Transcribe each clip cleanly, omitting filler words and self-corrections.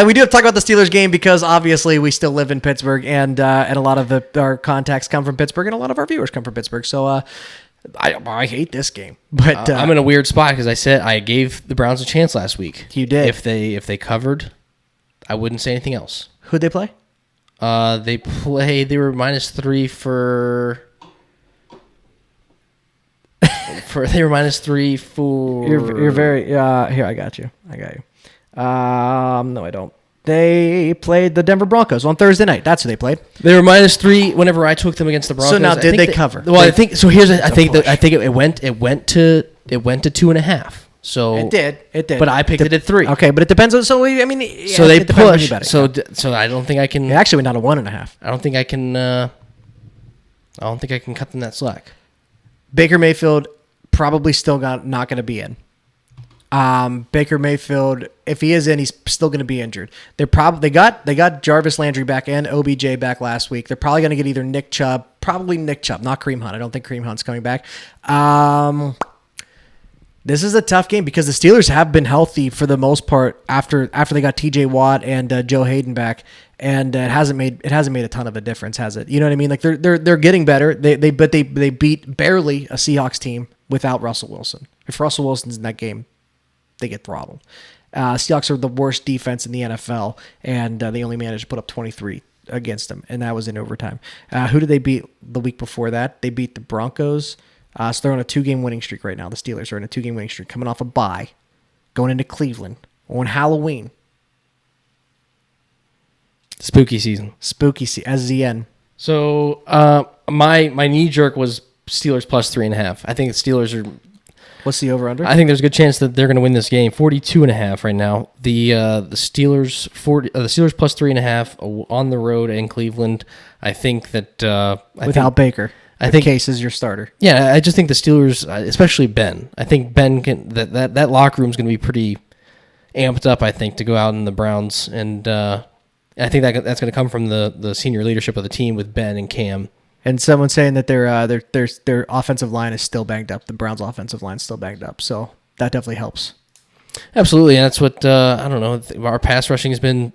We do have to talk about the Steelers game because obviously we still live in Pittsburgh, and a lot of our contacts come from Pittsburgh, and a lot of our viewers come from Pittsburgh. So I hate this game, but I'm in a weird spot because I said I gave the Browns a chance last week. You did. If they covered, I wouldn't say anything else. Who'd they play? They were -3 for. They were -3 for. You're very here. I got you. No, I don't. They played the Denver Broncos on Thursday night. That's who they played. They were -3 whenever I took them against the Broncos. So now, did they cover? Well, I think so. I think it went to 2.5. So it did. But I picked it at 3. Okay, but it depends on. So I mean, yeah, so they it depends on push. you bet it. So I don't think I can. It actually went down to 1.5. I don't think I can. I don't think I can cut them that slack. Baker Mayfield probably still not going to be in. Baker Mayfield, if he is in, he's still going to be injured. They got Jarvis Landry back and OBJ back last week. They're probably going to get either Nick Chubb, not Kareem Hunt. I don't think Kareem Hunt's coming back. This is a tough game because the Steelers have been healthy for the most part after they got T.J. Watt and Joe Hayden back, and it hasn't made a ton of a difference, has it? You know what I mean? Like they're getting better. They beat barely a Seahawks team without Russell Wilson. If Russell Wilson's in that game, they get throttled. Seahawks are the worst defense in the NFL, and they only managed to put up 23 against them, and that was in overtime. Who did they beat the week before that? They beat the Broncos. So they're on a 2-game winning streak right now. The Steelers are in a 2-game winning streak, coming off a bye, going into Cleveland on Halloween. Spooky season. SZN. So my knee jerk was Steelers +3.5. I think the Steelers are. What's the over-under? I think there's a good chance that they're going to win this game. 42.5 right now. The Steelers +3.5 on the road in Cleveland. I think that without Baker, I think Case is your starter. Yeah, I just think the Steelers, especially Ben. I think Ben can that locker room is going to be pretty amped up. I think to go out in the Browns, and I think that's going to come from the senior leadership of the team with Ben and Cam. And someone's saying that their offensive line is still banged up. The Browns' offensive line is still banged up, so that definitely helps. Absolutely, and that's what I don't know. Our pass rushing has been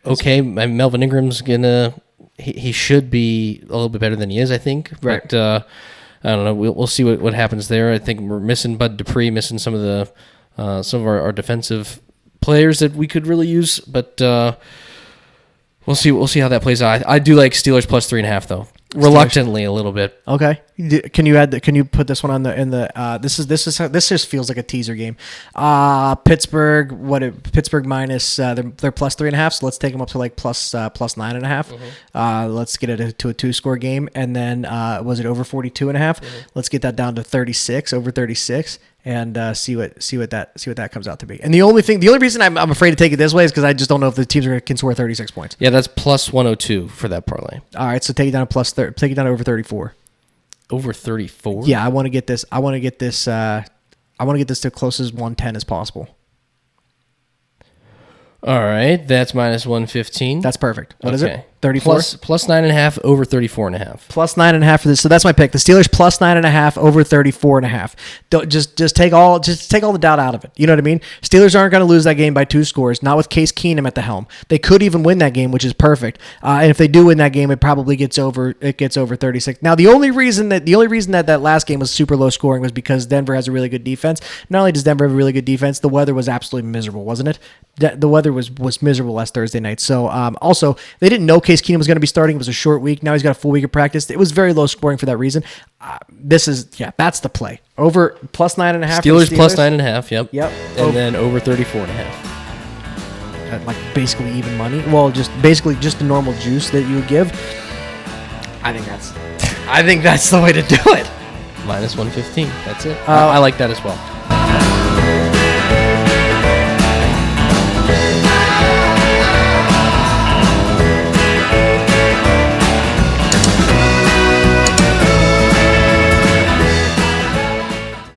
okay. Melvin Ingram's gonna he should be a little bit better than he is, I think. Right. But I don't know. We'll see what happens there. I think we're missing Bud Dupree, missing some of our defensive players that we could really use, but we'll see. We'll see how that plays out. I do like Steelers +3.5 though. Reluctantly a little bit. Okay. Can you put this one on this just feels like a teaser game. Pittsburgh minus they're +3.5, so let's take them up to like plus 9.5. Mm-hmm. Let's get it to a 2-score game, and then was it over 42.5? Mm-hmm. Let's get that down to 36, over 36. And see what that comes out to be. And the only reason I'm afraid to take it this way is because I just don't know if the teams can score 36 points. Yeah, that's +102 for that parlay. All right, so take it down to over 34. Over 34? Yeah, I want to get this to close as 110 as possible. All right, that's -115. That's perfect. What is it? 34? Plus 9.5 over 34.5. Plus 9.5 for this. So that's my pick. The Steelers +9.5 over 34.5. Just take all the doubt out of it. You know what I mean? Steelers aren't going to lose that game by 2 scores. Not with Case Keenum at the helm. They could even win that game, which is perfect. And if they do win that game, it probably gets over 36. Now the only reason that last game was super low scoring was because Denver has a really good defense. Not only does Denver have a really good defense, the weather was absolutely miserable, wasn't it? The weather was miserable last Thursday night. So also they didn't know Case Keenum was going to be starting. It was a short week. Now he's got a full week of practice. It was very low scoring for that reason. That's the play. Over plus 9.5. Steelers plus 9.5. Yep. And then over 34.5. Like basically even money. Well, just the normal juice that you would give. I think that's the way to do it. -115. That's it. I like that as well.